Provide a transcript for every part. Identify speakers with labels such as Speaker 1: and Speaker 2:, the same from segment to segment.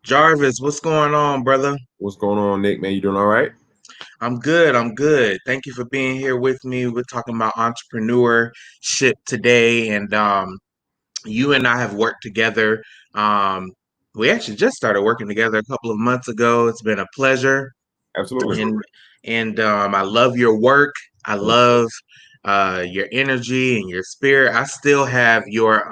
Speaker 1: Jarvis, what's going on, brother?
Speaker 2: What's going on, Nick? Man, you doing all right?
Speaker 1: I'm good. I'm good. Thank you for being here with me. We're talking about entrepreneurship today, and you and I have worked together. Um, we actually just started working together a couple of months ago. It's been a pleasure,
Speaker 2: Absolutely.
Speaker 1: and I love your work. I love your energy and your spirit. I still have your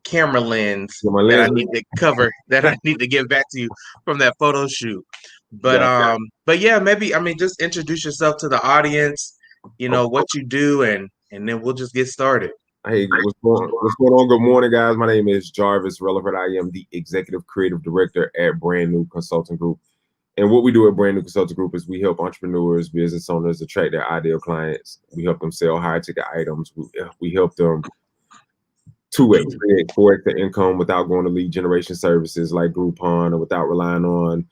Speaker 1: camera lens
Speaker 2: Get my
Speaker 1: that I
Speaker 2: lens.
Speaker 1: need to cover that I need to give back to you from that photo shoot. But
Speaker 2: Got
Speaker 1: um, but yeah, maybe just introduce yourself to the audience. You
Speaker 2: okay.
Speaker 1: know what you do, and then we'll just get started.
Speaker 2: Hey, what's going on? Good morning, guys. My name is Jarvis Releford. I am the executive creative director at Brand New Consulting Group. And what we do at Brand New Consulting Group is we help entrepreneurs, business owners attract their ideal clients. We help them sell high ticket items. We help them 2x, 3x, 4x the income without going to lead generation services like Groupon, or without relying on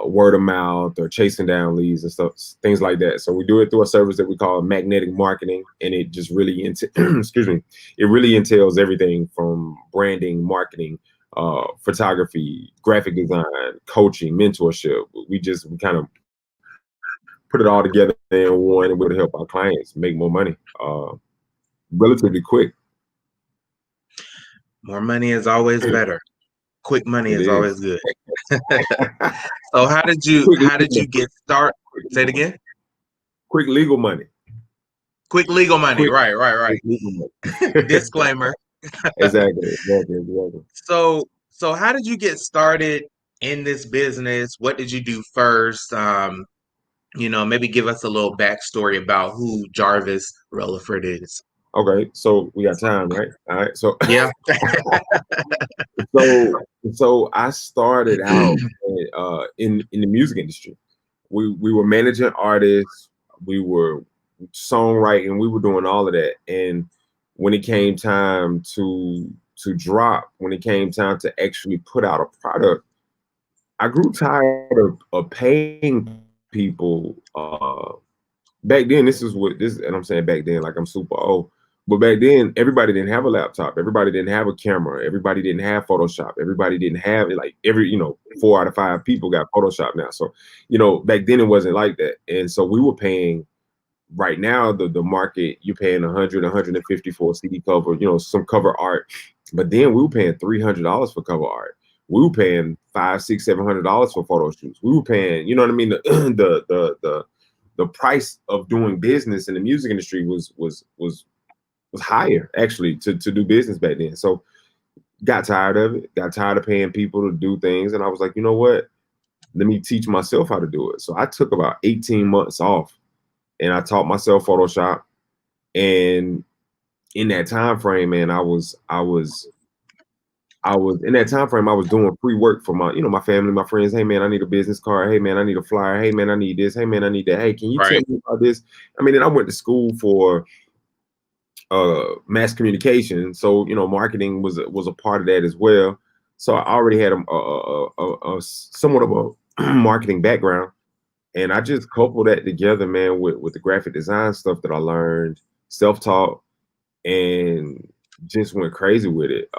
Speaker 2: word of mouth or chasing down leads and stuff, things like that. So we do it through a service that we call magnetic marketing, and it just really excuse me, it really entails everything from branding, marketing, photography, graphic design, coaching, mentorship. We kind of put it all together in one, and we're able to help our clients make more money relatively quick.
Speaker 1: More money is always better. Quick money
Speaker 2: It
Speaker 1: is always
Speaker 2: is.
Speaker 1: good. So how did you get started? Say it again.
Speaker 2: Quick legal money.
Speaker 1: Quick legal money.
Speaker 2: Quick,
Speaker 1: Right, right, right.
Speaker 2: quick legal money.
Speaker 1: Disclaimer.
Speaker 2: Exactly.
Speaker 1: So how did you get started in this business? What did you do first? Maybe give us a little backstory about who Jarvis Releford is.
Speaker 2: Okay, so we got time, right? All right. So
Speaker 1: Yeah.
Speaker 2: so I started out in the music industry. We were managing artists, we were songwriting, we were doing all of that. And when it came time to drop, when it came time to actually put out a product, I grew tired of paying people. Back then, and I'm saying back then, like I'm super old. But back then, everybody didn't have a laptop. Everybody didn't have a camera. Everybody didn't have Photoshop. Everybody didn't have it. Like 4 out of 5 people got Photoshop now. So, back then it wasn't like that. And so we were paying. Right now, the market, you're paying 150 for a CD cover. Some cover art. But then we were paying $300 for cover art. We were paying five, six, $700 for photo shoots. We were paying, you know what I mean? The price of doing business in the music industry was higher, actually, to do business back then. So got tired of it, got tired of paying people to do things. And I was like, you know what? Let me teach myself how to do it. So I took about 18 months off and I taught myself Photoshop. And in that time frame, man, I was in that time frame. I was doing free work for my family, my friends. Hey, man, I need a business card. Hey, man, I need a flyer. Hey, man, I need this. Hey, man, I need that. Hey, can you tell
Speaker 1: Right.
Speaker 2: me about this? I mean, and I went to school for mass communication, so marketing was a part of that as well. So I already had a somewhat of a marketing background, and I just coupled that together, man, with the graphic design stuff that I learned, self-taught, and just went crazy with it.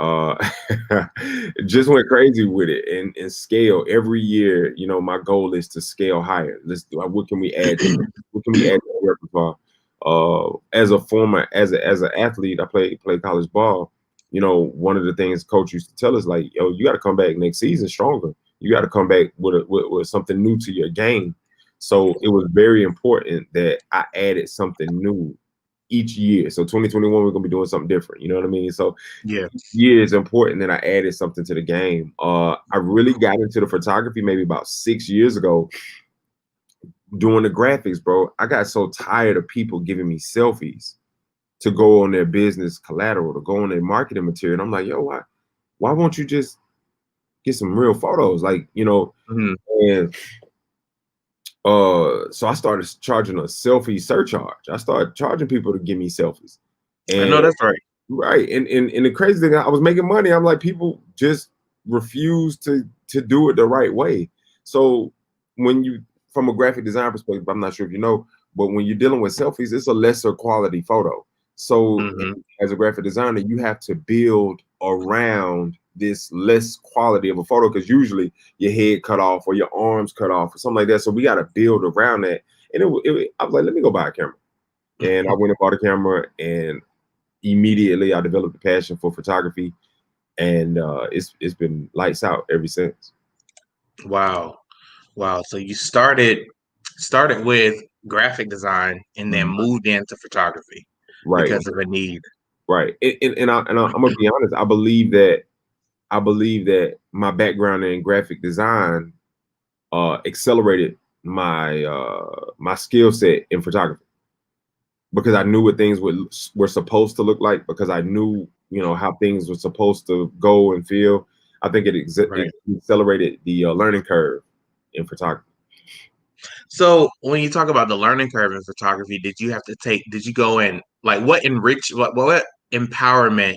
Speaker 2: Just went crazy with it, and scale every year. My goal is to scale higher. Let's do. What can we add? What can we add to the repertoire? As an athlete, I play college ball. One of the things coach used to tell us, like, yo, you got to come back next season stronger. You got to come back with something new to your game. So it was very important that I added something new each year. So 2021, we're gonna be doing something different. You know what I mean? So
Speaker 1: Yeah.
Speaker 2: each year is important that I added something to the game. I really got into the photography maybe about 6 years ago doing the graphics, bro. I got so tired of people giving me selfies to go on their business collateral, to go on their marketing material. And I'm like, yo, why won't you just get some real photos? Like,
Speaker 1: Mhm.
Speaker 2: and so I started charging a selfie surcharge. I started charging people to give me selfies.
Speaker 1: I
Speaker 2: And
Speaker 1: know that's right.
Speaker 2: right. And the crazy thing, I was making money. I'm like, people just refuse to do it the right way. So when you, from a graphic design perspective, I'm not sure if you know, but when you're dealing with selfies, it's a lesser quality photo. So
Speaker 1: Hmm.
Speaker 2: as a graphic designer, you have to build around this less quality of a photo because usually your head cut off or your arms cut off or something like that. So we got to build around that. And I was like, let me go buy a camera. And I went and bought a camera, and immediately I developed a passion for photography, and it's been lights out ever since.
Speaker 1: Wow. Wow. So you started with graphic design and then
Speaker 2: Mhm.
Speaker 1: moved into photography
Speaker 2: Right,
Speaker 1: because of a need.
Speaker 2: right. I'm gonna be honest. I believe that my background in graphic design accelerated my skill set in photography because I knew what things were supposed to look like, because I knew, how things were supposed to go and feel. I think it
Speaker 1: Right.
Speaker 2: accelerated the learning curve in photography.
Speaker 1: So when you talk about the learning curve in photography, did you go in like what empowerment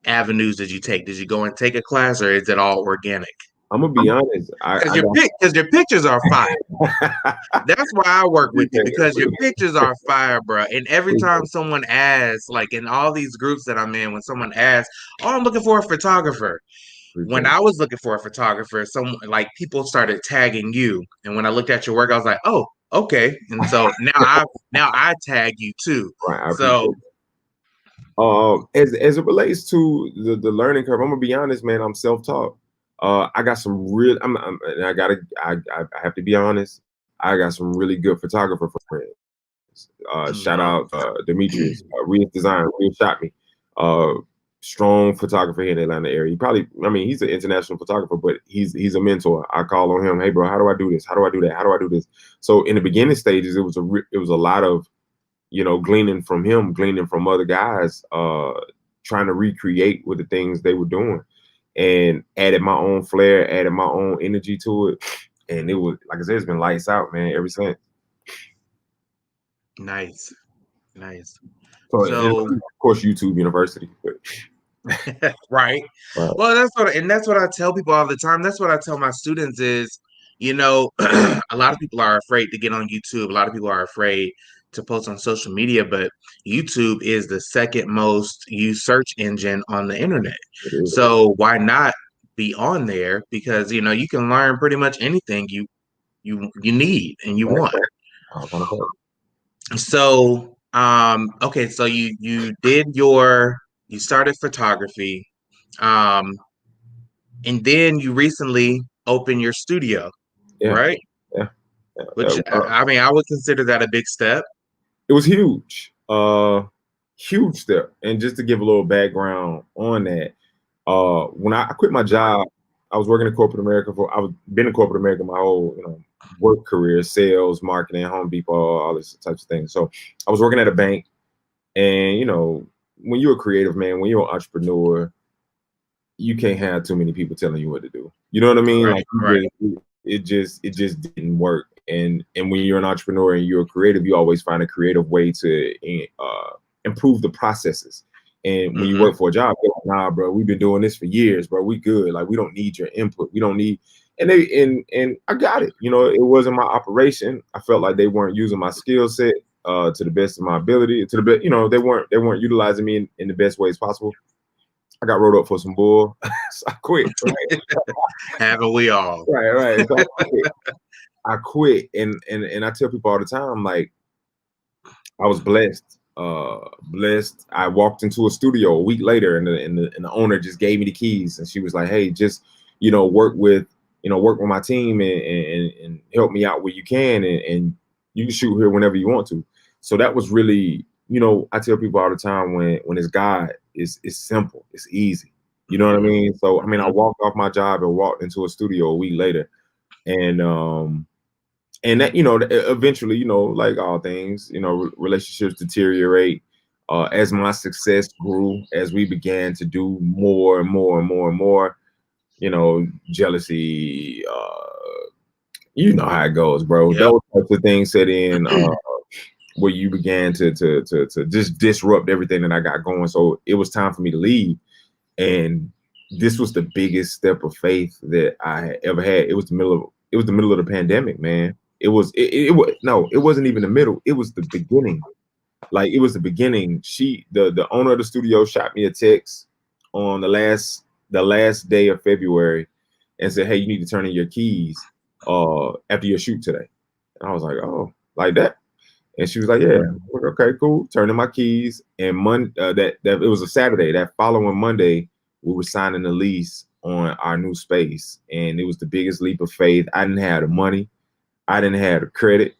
Speaker 1: avenues did you take? Did you go and take a class, or is it all organic?
Speaker 2: I'm gonna be honest.
Speaker 1: Because
Speaker 2: I got
Speaker 1: because your pictures are fire. That's why I work with you,
Speaker 2: appreciate
Speaker 1: because your
Speaker 2: it.
Speaker 1: pictures are fire, bro. And every time someone asks, like in all these groups that I'm in, when someone asks, "Oh, I'm looking for a photographer," when
Speaker 2: Appreciate it.
Speaker 1: I was looking for a photographer, some like people started tagging you, and when I looked at your work, I was like, "Oh, okay." And so now I tag you too.
Speaker 2: Right, I appreciate
Speaker 1: So
Speaker 2: it. As it relates to the learning curve, I'm gonna be honest, man. I'm self-taught. I got some real. And I have to be honest. I got some really good photographer friends. Shout
Speaker 1: no,
Speaker 2: out Demetrius, Real Design, Real Shot Me. Uh, Strong photographer here in the Atlanta area. He's an international photographer, but he's a mentor. I call on him. Hey, bro, how do I do this? How do I do that? How do I do this? So in the beginning stages, it was a lot of gleaning from him, gleaning from other guys, trying to recreate with the things they were doing, and added my own flair, added my own energy to it, and it was, like I said, it's been lights out, man, ever since.
Speaker 1: nice, nice.
Speaker 2: So, and
Speaker 1: So
Speaker 2: of course, YouTube University, but
Speaker 1: right.
Speaker 2: right,
Speaker 1: Well, that's what I tell people all the time. That's what I tell my students is, a lot of people are afraid to get on YouTube. A lot of people are afraid to post on social media, but YouTube is the second most used search engine on the internet.
Speaker 2: it is.
Speaker 1: So why not be on there? Because you can learn pretty much anything you need and you
Speaker 2: Right,
Speaker 1: want.
Speaker 2: right. I want to
Speaker 1: So, okay, so you started photography. Um, and then you recently opened your studio,
Speaker 2: Yeah,
Speaker 1: right?
Speaker 2: yeah, yeah.
Speaker 1: Which I mean, I would consider that a big step.
Speaker 2: It was huge, huge step. And just to give a little background on that, when I quit my job, I was working in corporate America I was been in corporate America my whole work career, sales, marketing, Home Depot, all this types of things. So I was working at a bank, and when you're a creative man, when you're an entrepreneur, you can't have too many people telling you what to do. You know what I mean?
Speaker 1: Right,
Speaker 2: Like
Speaker 1: right.
Speaker 2: it just didn't work. And when you're an entrepreneur and you're a creative, you always find a creative way to improve the processes. And when you
Speaker 1: Hmm.
Speaker 2: work for a job, you're like, nah, bro, we've been doing this for years, bro. We good. Like we don't need your input. We don't need. And I got it. It wasn't my operation. I felt like they weren't using my skill set to the best of my ability. To the best, they weren't utilizing me in the best ways possible. I got rolled up for some bull, so I quit. Right,
Speaker 1: Haven't we all?
Speaker 2: right. So I quit, and I tell people all the time, like I was blessed. Blessed. I walked into a studio a week later, and the owner just gave me the keys, and she was like, "Hey, just work with my team and help me out where you can, and you can shoot here whenever you want to." So that was really, I tell people all the time, when it's God, it's simple, it's easy. You know what I
Speaker 1: Hmm.
Speaker 2: mean? So I mean, I
Speaker 1: Hmm.
Speaker 2: walked off my job and walked into a studio a week later, and that eventually, like all things, relationships deteriorate. As my success grew, as we began to do more and more and more and more, jealousy, you know how it goes, bro.
Speaker 1: Yep.
Speaker 2: Those types of things set in, where you began to just disrupt everything that I got going. So it was time for me to leave, and this was the biggest step of faith that I had ever had. It was the middle of the pandemic, man. It was no, it wasn't even the middle. It was the beginning. Like it was the beginning. The owner of the studio shot me a text on the last day of February and said, "Hey, you need to turn in your keys after your shoot today." And I was like, "Oh, like that?" And she was like, "Yeah." I was like, "Okay, cool." Turned in my keys, and that it was a Saturday. That following Monday, we were signing the lease on our new space, and it was the biggest leap of faith. I didn't have the money, I didn't have the credit,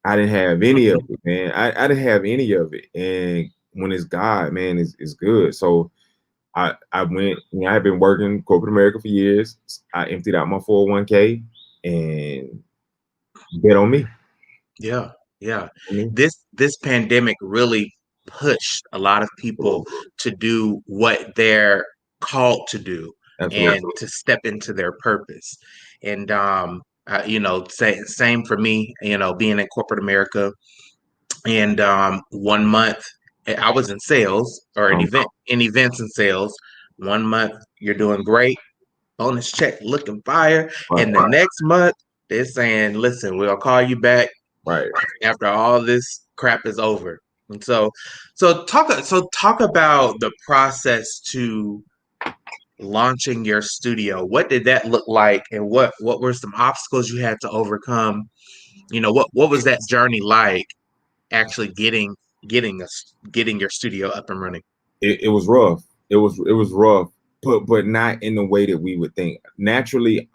Speaker 2: I didn't have any of it, man. I didn't have any of it, and when it's God, man, is good. So I went. I had been working corporate America for years. I emptied out my 401k and bet on me.
Speaker 1: Yeah, yeah.
Speaker 2: On me.
Speaker 1: This pandemic really pushed a lot of people to do what they're called to do
Speaker 2: Absolutely.
Speaker 1: and to step into their purpose. And same for me, being in corporate America. And 1 month I was in sales or
Speaker 2: Um,
Speaker 1: in events and sales. 1 month you're doing great, bonus check looking fire,
Speaker 2: right,
Speaker 1: and the next month they're saying, "Listen, we'll call you back
Speaker 2: right.
Speaker 1: after all this crap is over." And so talk about the process to launching your studio. What did that look like, and what were some obstacles you had to overcome? What was that journey like? Actually getting your studio up and running.
Speaker 2: It was rough. It was rough, but not in the way that we would think. Naturally,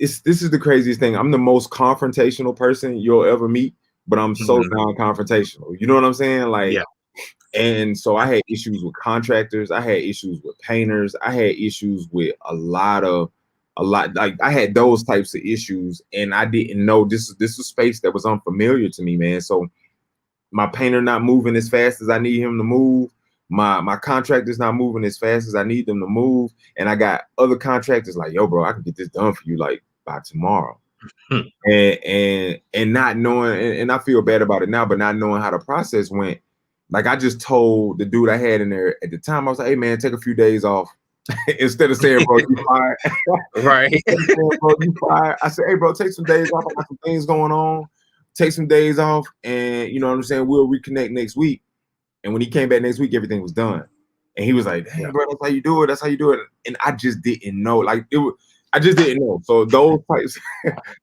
Speaker 2: this is the craziest thing. I'm the most confrontational person you'll ever meet, but I'm so
Speaker 1: Mhm.
Speaker 2: non-confrontational. You know what I'm saying? Like,
Speaker 1: Yeah.
Speaker 2: and so I had issues with contractors. I had issues with painters. I had issues with a lot. Like I had those types of issues, and I didn't know this was space that was unfamiliar to me, man. So my painter not moving as fast as I need him to move. My contractor's not moving as fast as I need them to move. And I got other contractors like, yo, bro, I can get this done for you like by tomorrow.
Speaker 1: Hmm.
Speaker 2: And not knowing, and I feel bad about it now, but not knowing how the process went. Like I just told the dude I had in there at the time, I was like, hey man, take a few days off. Instead of saying, bro, you fired.
Speaker 1: Right.
Speaker 2: Instead of saying, bro, you fired. I said, hey bro, take some days off. I got some things going on. Take some days off, and you know what I'm saying, we'll reconnect next week. And when he came back next week, everything was done. And he was like, hey
Speaker 1: Yeah.
Speaker 2: bro, that's how you do it. That's how you do it. And I just didn't know. Like it was, I just didn't know. So those types,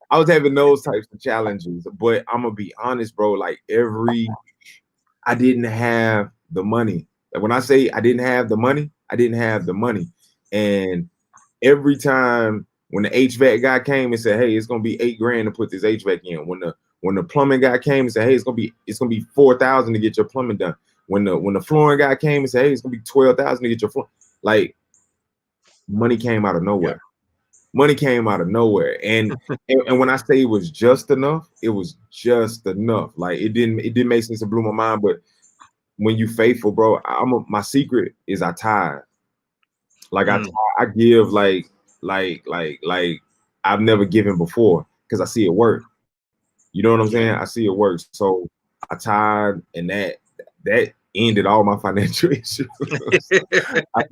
Speaker 2: I was having those types of challenges. But I'm gonna be honest, bro. Like I didn't have the money. Like when I say I didn't have the money, I didn't have the money. And every time when the HVAC guy came and said, "Hey, it's gonna be $8,000 to put this HVAC in," when the plumbing guy came and said, "Hey, it's gonna be 4,000 to get your plumbing done," when the flooring guy came and said, "Hey, it's gonna be 12,000 to get your floor," like money came out of
Speaker 1: Yeah.
Speaker 2: nowhere. Money came out of nowhere, and when I say it was just enough, it was just enough. Like it didn't make sense to blew my mind, but when you faithful, bro, my secret is I tithe. Like
Speaker 1: Mm.
Speaker 2: I give like I've never given before because I see it work. You know what I'm
Speaker 1: Yeah.
Speaker 2: saying? I see it work. So I tied, and that ended all my financial issues. I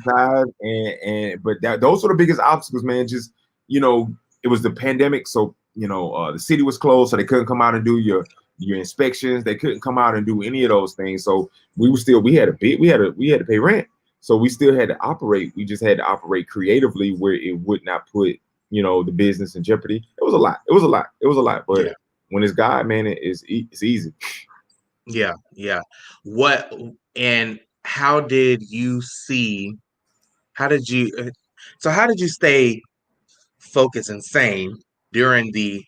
Speaker 2: tied, and but those were the biggest obstacles, man. Just it was the pandemic, so the city was closed, so they couldn't come out and do your inspections. They couldn't come out and do any of those things. So we had a bit we had to pay rent. So we still had to operate. We just had to operate creatively where it would not put the business in jeopardy. It was a lot. It was a lot. It was a lot. But
Speaker 1: Yeah.
Speaker 2: when it's God, man, it's easy.
Speaker 1: Yeah. Yeah. What and how did you see how did you how did you stay focused and sane during the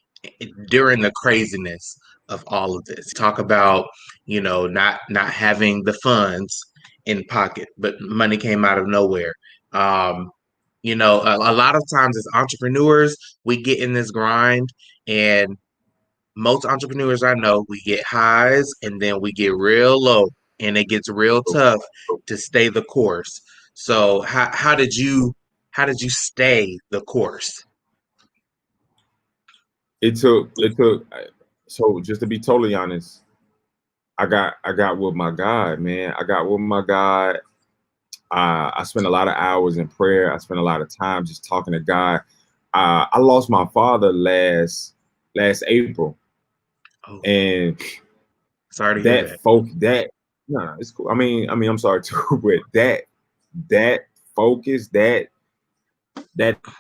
Speaker 1: craziness of all of this? Talk about, not having the funds in pocket, but money came out of nowhere. Um, a lot of times as entrepreneurs, we get in this grind, and most entrepreneurs I know, we get highs and then we get real low, and it gets real tough to stay the course. So how did you stay the course?
Speaker 2: It took. So just to be totally honest, I got with my God, man. I got with my God. I spent a lot of hours in prayer. I spent a lot of time just talking to God. I lost my father last April,
Speaker 1: Oh,
Speaker 2: and
Speaker 1: sorry to hear
Speaker 2: that
Speaker 1: that.
Speaker 2: folk that no, it's cool. I mean, I'm sorry too, but that focus, that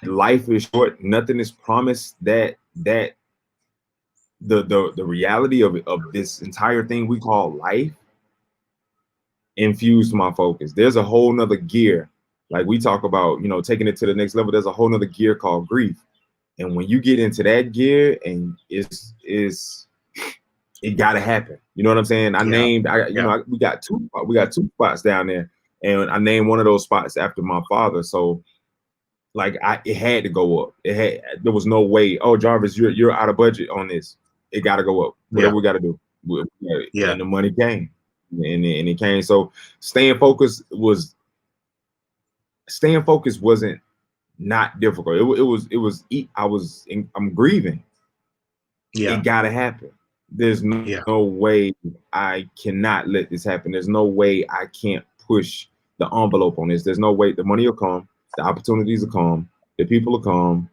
Speaker 2: life is short, nothing is promised, that the reality of this entire thing we call life infused my focus. There's a whole nother gear. Like we talk about, taking it to the next level. There's a whole nother gear called grief. And when you get into that gear, and it gotta happen. You know what I'm saying? I
Speaker 1: Yeah.
Speaker 2: named,
Speaker 1: Yeah.
Speaker 2: we got two spots down there, and I named one of those spots after my father. So like it had to go up. There was no way. Oh, Jarvis, you're out of budget on this. It got to go up.
Speaker 1: Yeah.
Speaker 2: Whatever we got to do.
Speaker 1: Yeah.
Speaker 2: And the money came, and it came. So staying focused wasn't not difficult. I'm grieving. It
Speaker 1: Yeah.
Speaker 2: got to happen. There's
Speaker 1: Yeah.
Speaker 2: no way I cannot let this happen. There's no way I can't push the envelope on this. There's no way the money will come, the opportunities will come, the people will come,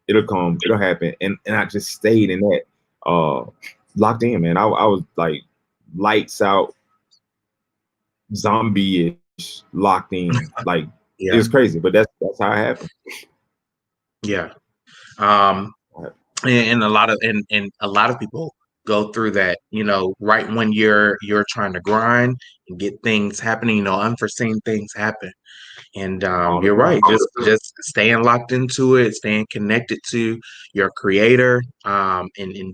Speaker 2: it'll happen. And I just stayed in that locked in, man. I was like lights out, zombie-ish, locked in. Like it
Speaker 1: Yeah.
Speaker 2: was crazy, but that's how it happened.
Speaker 1: Yeah. Um, and a lot of people go through that, right when you're trying to grind and get things happening, unforeseen things happen. And
Speaker 2: All the
Speaker 1: you're
Speaker 2: time.
Speaker 1: right, just staying locked into it, staying connected to your creator, and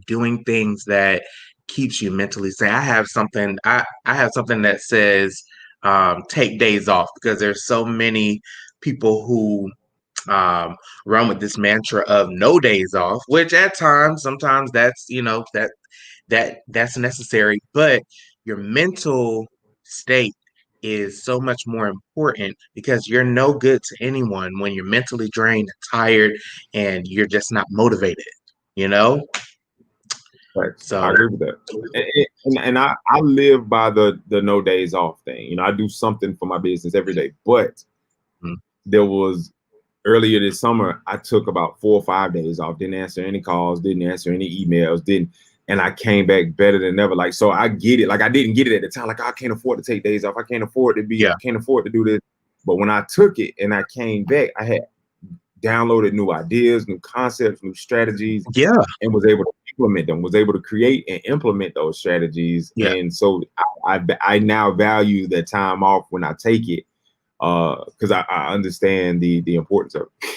Speaker 1: doing things that keeps you mentally sane. I have something that says take days off, because there's so many people who run with this mantra of no days off, which at times, sometimes that's, that's necessary, but your mental state is so much more important, because you're no good to anyone when you're mentally drained and tired and you're just not motivated, you know?
Speaker 2: Facts. I
Speaker 1: So,
Speaker 2: agree with that. And I live by the no days off thing. I do something for my business every day. But
Speaker 1: mm,
Speaker 2: there was earlier this summer, I took about 4 or 5 days off, didn't answer any calls, didn't answer any emails, and I came back better than ever. Like, so I get it. Like, I didn't get it at the time. Like, I can't afford to take days off.
Speaker 1: yeah,
Speaker 2: I can't afford to do this. But when I took it and I came back, I had downloaded new ideas, new concepts, new strategies,
Speaker 1: yeah,
Speaker 2: and was able to implement them, was able to create and implement those strategies.
Speaker 1: yeah,
Speaker 2: And so I now value the time off when I take it, because I understand the importance of it.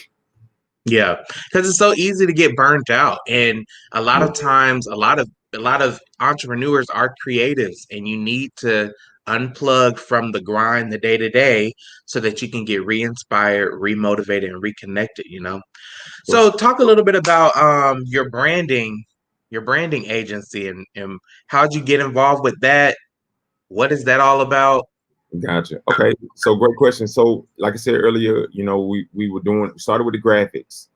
Speaker 1: yeah. Because it's so easy to get burnt out. And a lot of times, a lot of entrepreneurs are creatives, and you need to unplug from the grind, the day to day, so that you can get re-inspired, remotivated, and reconnected, So talk a little bit about your branding agency, and how'd you get involved with that? What is that all about?
Speaker 2: Gotcha. Okay. So great question. So like I said earlier, we started with the graphics,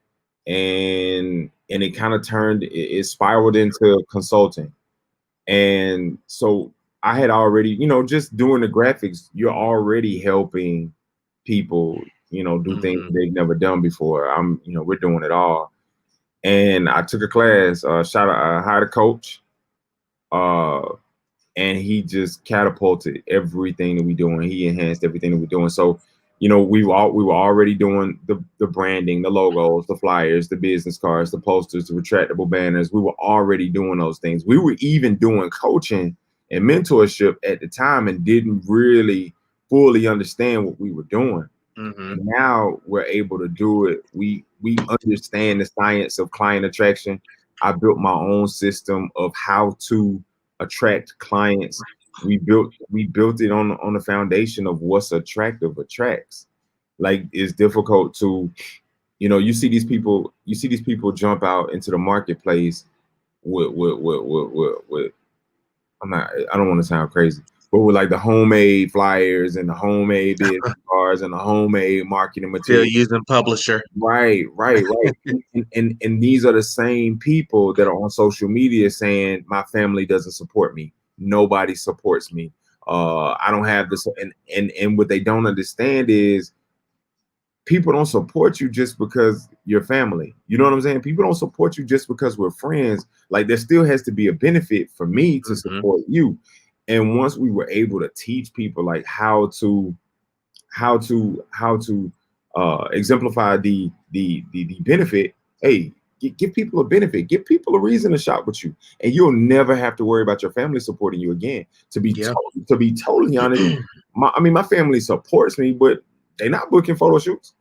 Speaker 2: and it kind of it spiraled into consulting. And so I had already, just doing the graphics, you're already helping people, do things
Speaker 1: Hmm.
Speaker 2: they've never done before. We're doing it all. And I took a class, I hired a coach, uh, and he just catapulted everything that we're doing. He enhanced everything that we're doing. So, we were already doing the branding, the logos, the flyers, the business cards, the posters, the retractable banners. We were already doing those things. We were even doing coaching and mentorship at the time, and didn't really fully understand what we were doing.
Speaker 1: Hmm.
Speaker 2: And now we're able to do it. We understand the science of client attraction. I built my own system of how to attract clients. We built it on the foundation of what's attractive attracts. Like, it's difficult to, you see these people jump out into the marketplace with I don't want to sound crazy, but with like the homemade flyers and the homemade business cards and the homemade marketing
Speaker 1: Still
Speaker 2: material.
Speaker 1: using publisher.
Speaker 2: Right. And these are the same people that are on social media saying my family doesn't support me. Nobody supports me. I don't have this. And what they don't understand is people don't support you just because you're family. You know what I'm saying? People don't support you just because we're friends. Like, there still has to be a benefit for me to
Speaker 1: Hmm.
Speaker 2: support you. And once we were able to teach people like how how to exemplify the benefit. Hey, give people a benefit, give people a reason to shop with you, and you'll never have to worry about your family supporting you again.
Speaker 1: Yeah.
Speaker 2: To be totally honest, my family supports me, but they're not booking photo shoots.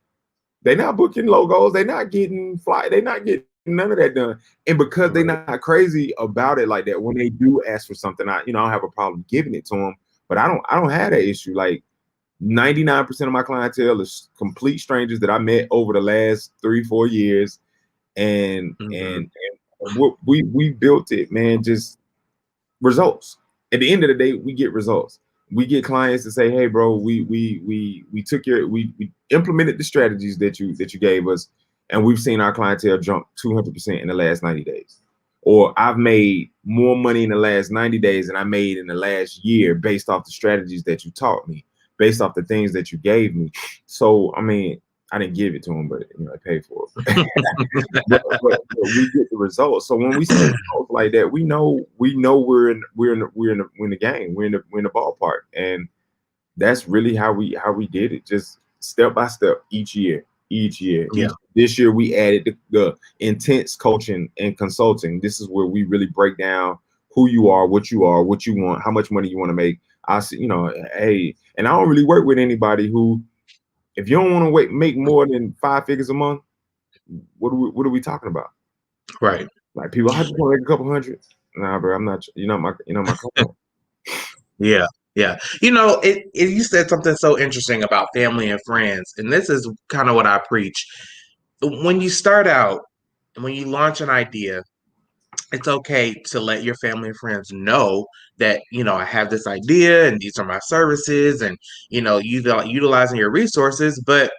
Speaker 2: They're not booking logos. They're not getting fly. They're not getting none of that done. And because they're not
Speaker 1: Right.
Speaker 2: crazy about it like that, when they do ask for something, I don't have a problem giving it to them. But I don't have that issue. Like 99% of my clientele is complete strangers that I met over the last 3-4 years, and
Speaker 1: Hmm.
Speaker 2: what we built it, man. Just results. At the end of the day, we get results. We get clients to say, "Hey, bro, we took we implemented the strategies that you gave us, and we've seen our clientele jump 200% in the last 90 days." Or I've made more money in the last 90 days than I made in the last year based off the strategies that you taught me, based off the things that you gave me. So, I mean, I didn't give it to them, but I paid for it. But we get the results. So when we see results like that, we know we're in the game. We're in the ballpark, and that's really how we did it. Just step by step, each year.
Speaker 1: Yeah.
Speaker 2: This year we added the intense coaching and consulting. This is where we really break down who you are, what you want, how much money you want to make. I see, hey, and I don't really work with anybody who, if you don't want to make more than 5 figures a month, what are we talking about?
Speaker 1: Right.
Speaker 2: Like, people, I just want to make a couple hundred. Nah, bro, I'm not. My client.
Speaker 1: Yeah. Yeah. You said something so interesting about family and friends, and this is kind of what I preach. When you start out, when you launch an idea, it's okay to let your family and friends know that, I have this idea and these are my services, and, utilizing your resources. But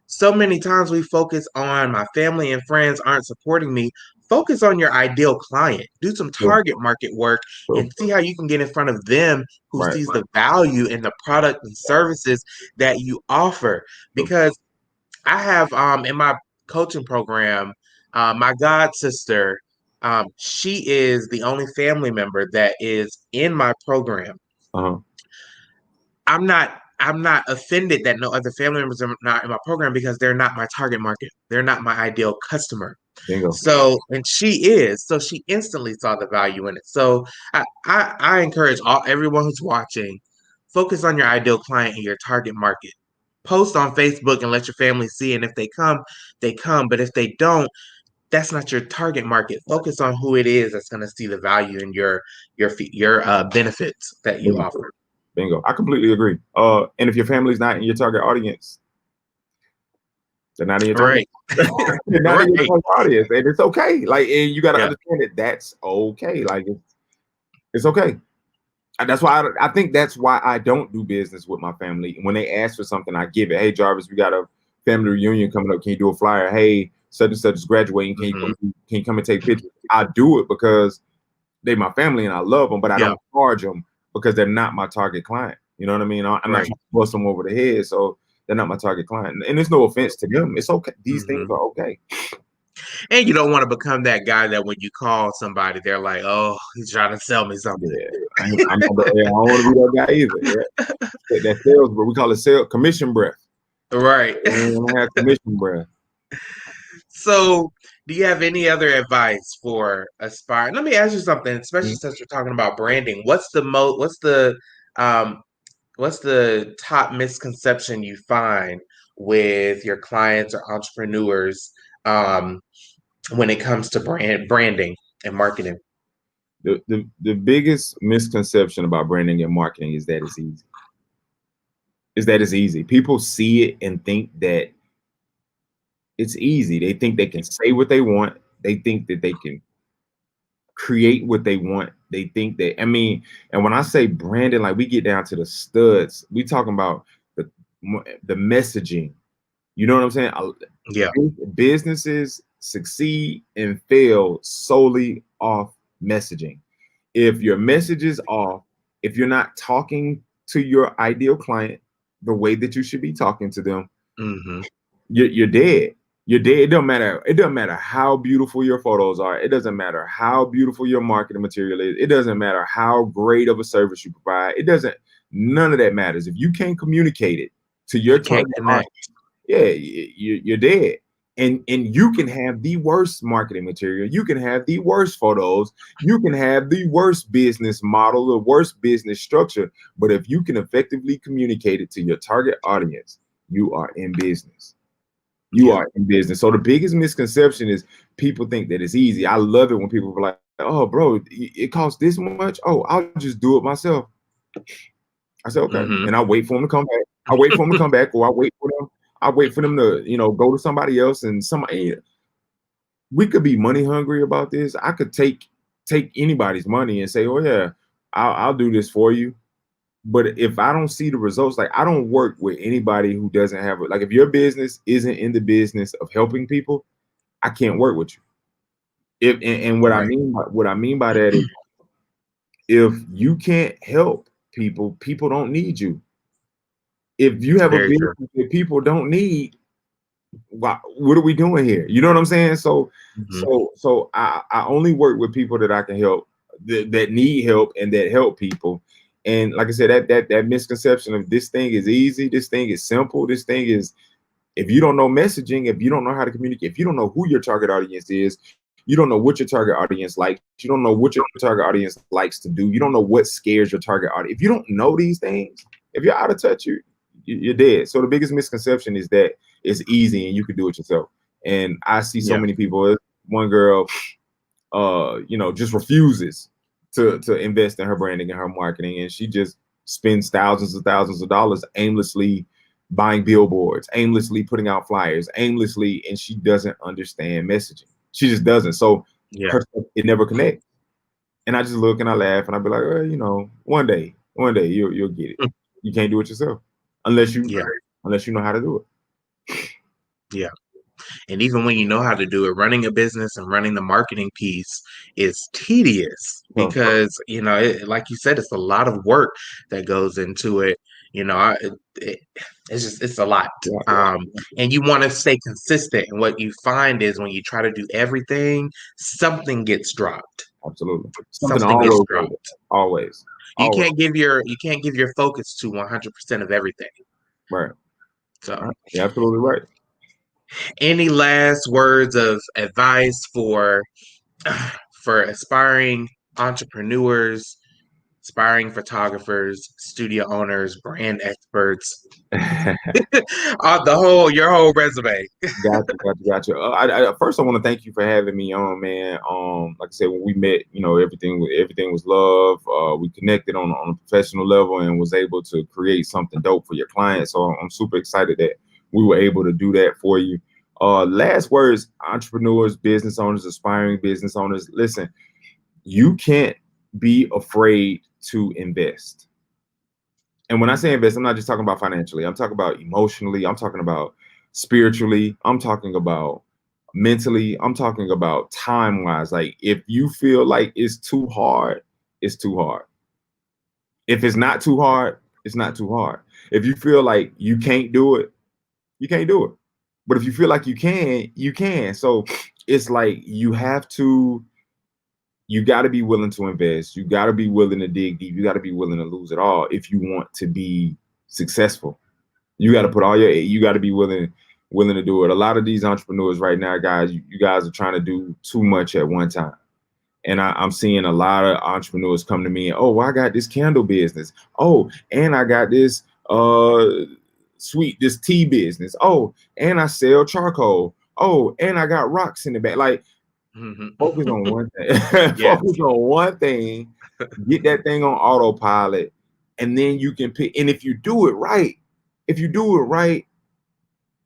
Speaker 1: so many times we focus on my family and friends aren't supporting me. Focus on your ideal client. Do some
Speaker 2: True,
Speaker 1: target market work
Speaker 2: true.
Speaker 1: and see how you can get in front of them who
Speaker 2: Right.
Speaker 1: sees the value in the product and services that you offer.
Speaker 2: True.
Speaker 1: Because I have in my coaching program, my god sister, she is the only family member that is in my program.
Speaker 2: Uh-huh.
Speaker 1: I'm not offended that no other family members are not in my program because they're not my target market. They're not my ideal customer.
Speaker 2: Bingo.
Speaker 1: So, and she is. So she instantly saw the value in it. So I encourage everyone who's watching, focus on your ideal client and your target market. Post on Facebook and let your family see. And if they come, they come. But if they don't, that's not your target market. Focus on who it is that's going to see the value in your benefits that you
Speaker 2: Bingo.
Speaker 1: offer.
Speaker 2: Bingo. I completely agree. And if your family's not in your target audience, they're not in your target.
Speaker 1: Right.
Speaker 2: They're not in your
Speaker 1: Right.
Speaker 2: target audience, and it's okay. Like, and you got to
Speaker 1: Yeah.
Speaker 2: understand that that's okay. Like, it's okay. And that's why I think that's why I don't do business with my family. When they ask for something, I give it. Hey, Jarvis, we got a family reunion coming up. Can you do a flyer? Hey, such and such is graduating.
Speaker 1: Hmm.
Speaker 2: Can you come and take pictures? I do it because they my family and I love them, but I
Speaker 1: Yeah.
Speaker 2: don't charge them because they're not my target client. You know what I mean? I'm not
Speaker 1: Right.
Speaker 2: trying to bust them over the head, so they're not my target client. And there's no offense to them. It's okay. These things
Speaker 1: Hmm.
Speaker 2: are okay.
Speaker 1: And you don't want to become that guy that when you call somebody, they're like, "Oh, he's trying to sell me something."
Speaker 2: Yeah, I don't want to be that guy either. Yeah, that sales, but we call it sales commission breath.
Speaker 1: Right.
Speaker 2: I don't want to have commission breath.
Speaker 1: So, do you have any other advice for aspiring? Let me ask you something, especially
Speaker 2: Mhm.
Speaker 1: since we're talking about branding. Um what's the top misconception you find with your clients or entrepreneurs um when it comes to branding and marketing?
Speaker 2: The biggest misconception about branding and marketing is that it's easy. People see it and think that it's easy. They think they can say what they want. They think that they can create what they want. They think that, and when I say branding, like, we get down to the studs. We talking about the the messaging. You know what I'm saying?
Speaker 1: Yeah.
Speaker 2: Businesses succeed and fail solely off messaging. If your message is off, if you're not talking to your ideal client the way that you should be talking to them,
Speaker 1: Hmm.
Speaker 2: you're dead. You're dead. It don't matter. It doesn't matter how beautiful your photos are. It doesn't matter how beautiful your marketing material is. It doesn't matter how great of a service you provide. It doesn't. None of that matters if you can't communicate it. to your
Speaker 1: You can't
Speaker 2: target
Speaker 1: connect.
Speaker 2: audience, yeah, you're dead. And you can have the worst marketing material, you can have the worst photos, you can have the worst business model, the worst business structure, but if you can effectively communicate it to your target audience, you are in business. You
Speaker 1: Yeah.
Speaker 2: are in business. So the biggest misconception is people think that it's easy. I love it when people are like, "Oh, bro, it costs this much. Oh, I'll just do it myself." I said, "Okay," and I
Speaker 1: Hmm.
Speaker 2: wait for them to come back. I wait for them to come back, or I wait for them. I wait for them to, go to somebody else, and somebody. We could be money hungry about this. I could take anybody's money and say, "Oh yeah, I'll do this for you." But if I don't see the results, like I don't work with anybody who doesn't have it. Like if your business isn't in the business of helping people, I can't work with you. If and what I
Speaker 1: Right.
Speaker 2: mean by that is if you can't help people, people don't need you. If you have a
Speaker 1: Very
Speaker 2: business
Speaker 1: true.
Speaker 2: that people don't need, what are we doing here? You know what I'm saying? So
Speaker 1: Hmm.
Speaker 2: I only work with people that I can help, that need help and that help people. And like I said, that misconception of this thing is easy, this thing is simple, this thing is, if you don't know messaging, if you don't know how to communicate, if you don't know who your target audience is, you don't know what your target audience likes, you don't know what your target audience likes to do, you don't know what scares your target audience. If you don't know these things, if you're out of touch, you're dead. So the biggest misconception is that it's easy and you can do it yourself. And I see so
Speaker 1: Yeah.
Speaker 2: many people. One girl, just refuses to invest in her branding and her marketing, and she just spends thousands of dollars aimlessly buying billboards, aimlessly putting out flyers, aimlessly, and she doesn't understand messaging. She just doesn't. So
Speaker 1: Yeah.
Speaker 2: her it never connects. And I just look and I laugh and I be like, well, one day you'll get it.
Speaker 1: Mm.
Speaker 2: You can't do it yourself unless you
Speaker 1: Yeah.
Speaker 2: unless you know how to do
Speaker 1: Yeah. And even when you know how to do it, running a business and running the marketing piece is tedious
Speaker 2: it. So,
Speaker 1: because, like you said, it's a lot of work that goes into it. You know, it, it's a lot.
Speaker 2: yeah,
Speaker 1: Um, and you want to stay consistent. And what you find is when you try to do everything, something gets dropped.
Speaker 2: absolutely. Something
Speaker 1: Something gets
Speaker 2: always over.
Speaker 1: dropped.
Speaker 2: Always.
Speaker 1: You
Speaker 2: Always.
Speaker 1: can't give your focus to 100% of everything.
Speaker 2: Right.
Speaker 1: So,
Speaker 2: Right. You're absolutely right.
Speaker 1: any last words of advice for aspiring entrepreneurs, aspiring photographers, studio owners, brand experts, your whole resume?
Speaker 2: Gotcha. First, I want to thank you for having me on, man. Like I said, when we met, everything was love. We connected on a professional level and was able to create something dope for your clients. So I'm super excited that we were able to do that for you. Last words, entrepreneurs, business owners, aspiring business owners. Listen, you can't be afraid to invest. And when I say invest, I'm not just talking about financially. I'm talking about emotionally. I'm talking about spiritually. I'm talking about mentally. I'm talking about time wise. Like if you feel like it's too hard, it's too hard. If it's not too hard, it's not too hard. If you feel like you can't do it, you can't do it. But if you feel like you can, you can. So it's like you got to be willing to invest. You got to be willing to dig deep. You got to be willing to lose it all if you want to be successful. You got to put all you got to be willing to do it. A lot of these entrepreneurs right now, guys, you guys are trying to do too much at one time. And I'm seeing a lot of entrepreneurs come to me and, oh, well, I got this candle business. Oh, and I got this this tea business. Oh, and I sell charcoal. Oh, and I got rocks in the back. Like,
Speaker 1: Mhm.
Speaker 2: focus on one thing.
Speaker 1: Yes.
Speaker 2: Focus on one thing. Get that thing on autopilot, and then you can pick. And if you do it right,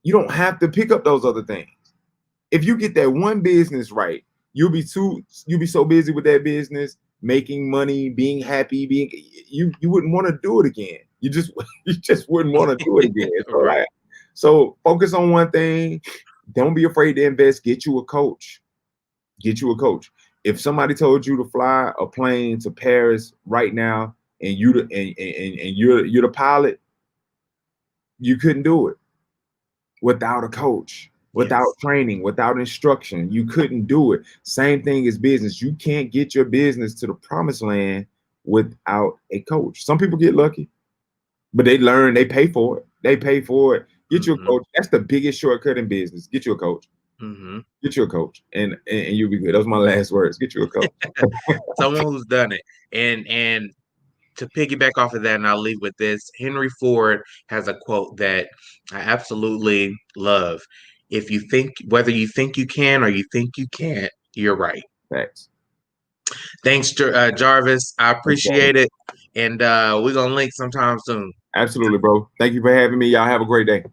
Speaker 2: you don't have to pick up those other things. If you get that one business right, you'll be so busy with that business, making money, being happy, you wouldn't want to do it again. You just wouldn't want to do it again. So
Speaker 1: Right.
Speaker 2: focus on one thing. Don't be afraid to invest. Get you a coach. Get you a coach. If somebody told you to fly a plane to Paris right now and you're the pilot, you couldn't do it without a coach, without
Speaker 1: Yes.
Speaker 2: training, without instruction. You couldn't do it. Same thing as business. You can't get your business to the promised land without a coach. Some people get lucky, but they pay for it. They pay for it. Get you a
Speaker 1: Mm-hmm.
Speaker 2: coach. That's the biggest shortcut in business. Get you a coach.
Speaker 1: Mm-hmm.
Speaker 2: Get you a coach, and you'll be good. Those are my last words. Get you a coach.
Speaker 1: Someone who's done it. And to piggyback off of that, and I'll leave with this, Henry Ford has a quote that I absolutely love. If you think, whether you think you can or you think you can't, you're right.
Speaker 2: Facts.
Speaker 1: Thanks, Jarvis. I
Speaker 2: Thanks, brother.
Speaker 1: appreciate it. And we're going to link sometime soon.
Speaker 2: Absolutely, bro. Thank you for having me. Y'all have a great day.